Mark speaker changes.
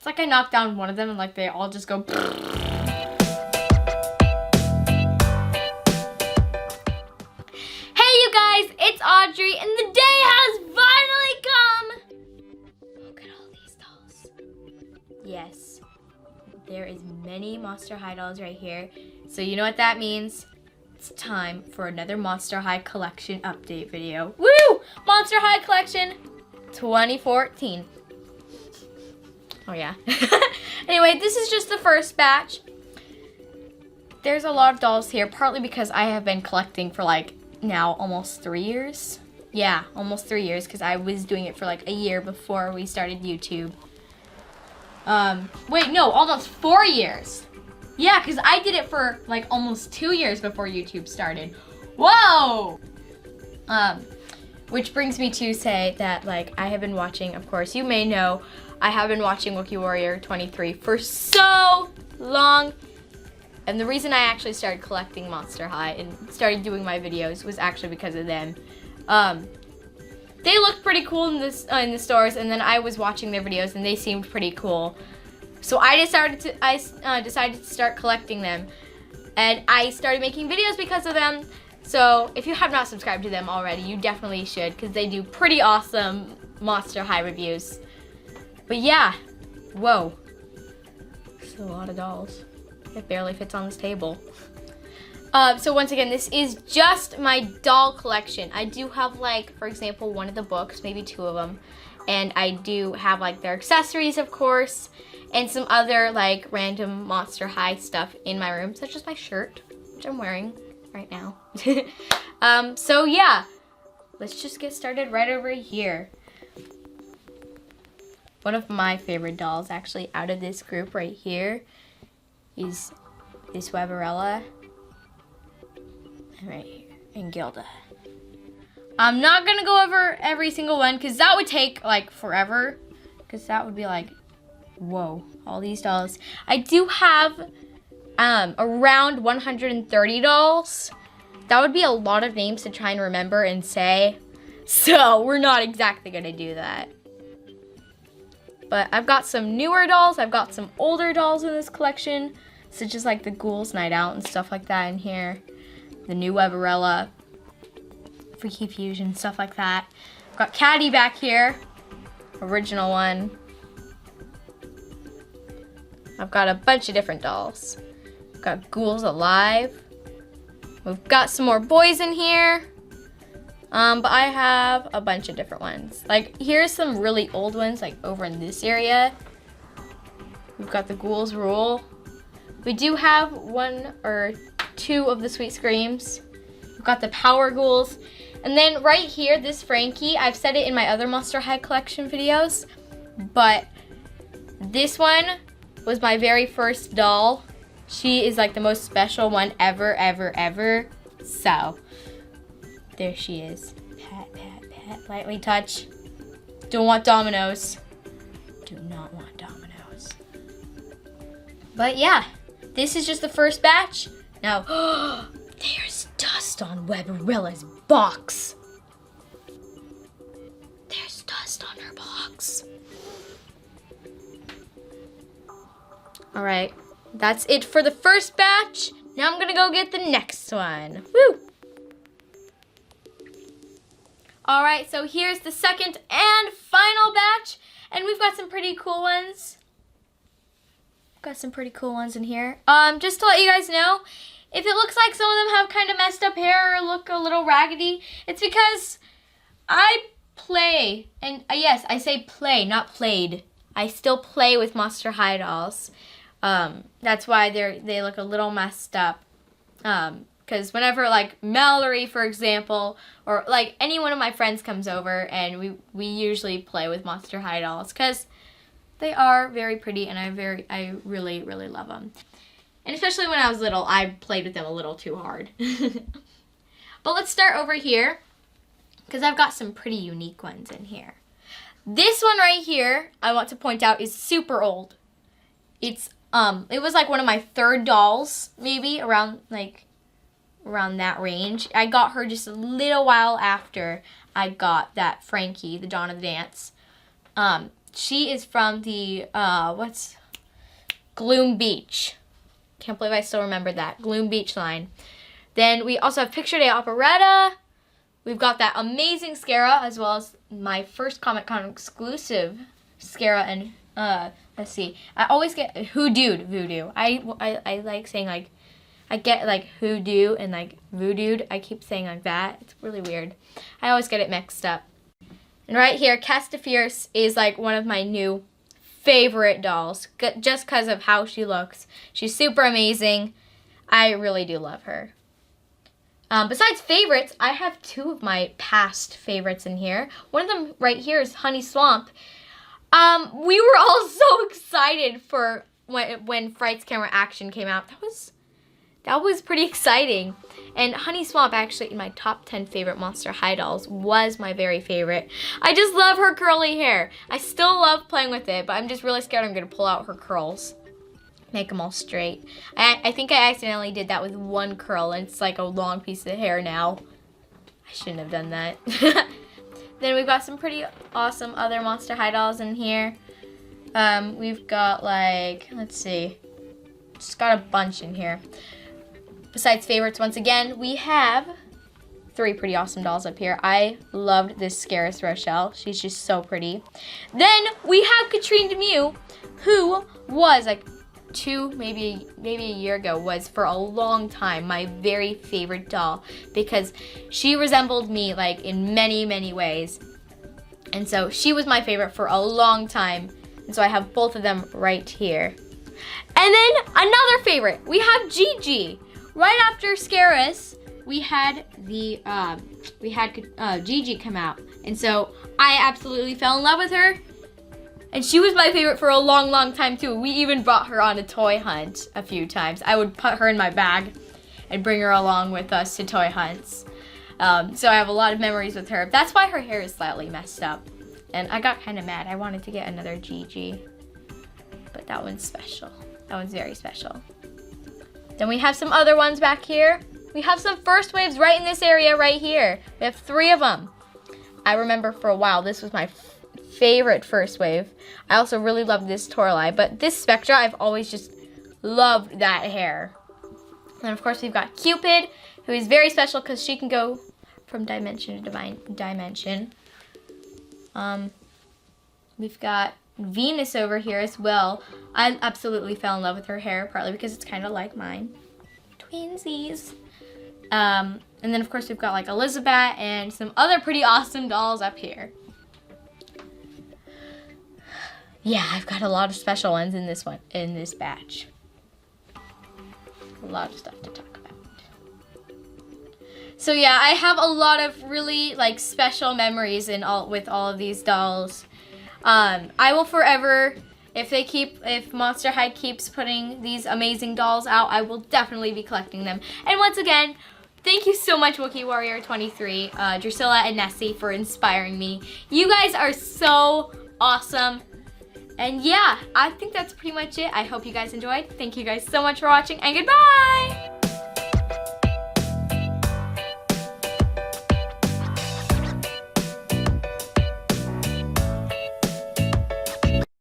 Speaker 1: It's like I knocked down one of them and like they all just go. Hey you guys, it's Audrey and the day has finally come. Look at all these dolls. Yes, there is many Monster High dolls right here. So you know what that means? It's time for another Monster High collection update video. Woo! Monster High collection 2014. Oh yeah. Anyway, this is just the first batch. There's a lot of dolls here, partly because I have been collecting for like now almost 3 years. Yeah, almost 3 years, because I was doing it for like a year before we started YouTube. Wait, no, almost 4 years. Yeah, because I did it for like almost 2 years before YouTube started. Whoa! Which brings me to say that like I have been watching, of course, you may know, I have been watching Wookiee Warrior 23 for so long. And the reason I actually started collecting Monster High and started doing my videos was actually because of them. They looked pretty cool in the stores, and then I was watching their videos and they seemed pretty cool. So I decided to start collecting them, and I started making videos because of them. So if you have not subscribed to them already, you definitely should, because they do pretty awesome Monster High reviews. But yeah, whoa, that's a lot of dolls. It barely fits on this table. So once again, this is just my doll collection. I do have like, for example, one of the books, maybe 2 of them. And I do have like their accessories, of course, and some other like random Monster High stuff in my room, such as my shirt, which I'm wearing right now. So yeah, let's just get started right over here. One of my favorite dolls actually out of this group right here is this Weberella. Right here, and Gilda. I'm not gonna go over every single one because that would take like forever, because that would be like, whoa, all these dolls. I do have around 130 dolls. That would be a lot of names to try and remember and say, so we're not exactly gonna do that. But I've got some newer dolls, I've got some older dolls in this collection, such as like the Ghouls Night Out and stuff like that in here. The new Weberella, Freaky Fusion, stuff like that. I've got Caddy back here, original one. I've got a bunch of different dolls. I've got Ghouls Alive. We've got some more boys in here. But I have a bunch of different ones. Like, here's some really old ones, like over in this area. We've got the Ghouls Rule. We do have 1 or 2 of the Sweet Screams. We've got the Power Ghouls. And then right here, this Frankie, I've said it in my other Monster High collection videos, but this one was my very first doll. She is like the most special one ever, ever, ever. So, there she is. Pat, pat, pat, lightly touch. Don't want dominoes. Do not want dominoes. But yeah, this is just the first batch. Now, there's dust on Weberella's box. There's dust on her box. All right, that's it for the first batch. Now I'm gonna go get the next one. Woo! All right, so here's the second and final batch, and we've got some pretty cool ones. Got some pretty cool ones in here. Just to let you guys know, if it looks like some of them have kind of messed up hair or look a little raggedy, it's because I play, and yes, I say play, not played. I still play with Monster High dolls. That's why they look a little messed up. Because whenever like Mallory, for example, or like any one of my friends comes over, and we usually play with Monster High dolls because they are very pretty, and I really, really love them. And especially when I was little, I played with them a little too hard. But let's start over here, because I've got some pretty unique ones in here. This one right here, I want to point out, is super old. It was like one of my 3rd dolls, maybe around that range. I got her just a little while after I got that Frankie, the Dawn of the Dance. She is from the, Gloom Beach. Can't believe I still remember that. Gloom Beach line. Then we also have Picture Day Operetta. We've got that amazing Scara, as well as my first Comic Con exclusive Scara and, let's see. I always get Hoodooed Voodoo. I like saying, like, I get, like, hoodoo and, like, voodooed. I keep saying like that. It's really weird. I always get it mixed up. And right here, Fierce is, like, one of my new favorite dolls, just because of how she looks. She's super amazing. I really do love her. Besides favorites, I have two of my past favorites in here. One of them right here is Honey Swamp. We were all so excited for when Frights Camera Action came out. That was pretty exciting. And Honey Swamp, actually, in my top 10 favorite Monster High dolls, was my very favorite. I just love her curly hair. I still love playing with it, but I'm just really scared I'm going to pull out her curls. Make them all straight. I think I accidentally did that with one curl, and it's like a long piece of hair now. I shouldn't have done that. Then we've got some pretty awesome other Monster High dolls in here. We've got, like, let's see. Just got a bunch in here. Besides favorites, once again, we have three pretty awesome dolls up here. I loved this Scarus Rochelle. She's just so pretty. Then we have Katrine Demew, who was, like, maybe a year ago, was for a long time my very favorite doll, because she resembled me, like, in many, many ways. And so she was my favorite for a long time. And so I have both of them right here. And then another favorite, we have Gigi. Right after Scarus, we had Gigi come out. And so I absolutely fell in love with her. And she was my favorite for a long, long time too. We even brought her on a toy hunt a few times. I would put her in my bag and bring her along with us to toy hunts. So I have a lot of memories with her. That's why her hair is slightly messed up. And I got kind of mad. I wanted to get another Gigi. But that one's special. That one's very special. Then we have some other ones back here. We have some first waves right in this area right here. We have three of them. I remember for a while this was my favorite first wave. I also really loved this Toralei, but this Spectra, I've always just loved that hair. And of course we've got Cupid, who is very special because she can go from dimension to dimension. We've got Venus over here as well. I absolutely fell in love with her hair, partly because it's kind of like mine. Twinsies. And then of course we've got, like, Elizabeth and some other pretty awesome dolls up here. Yeah, I've got a lot of special ones in this batch. A lot of stuff to talk about. So yeah, I have a lot of really, like, special memories with all of these dolls. I will forever, if Monster High keeps putting these amazing dolls out, I will definitely be collecting them. And once again, thank you so much, Wookiee Warrior 23, Drusilla and Nessie, for inspiring me. You guys are so awesome. And yeah, I think that's pretty much it. I hope you guys enjoyed. Thank you guys so much for watching, and goodbye!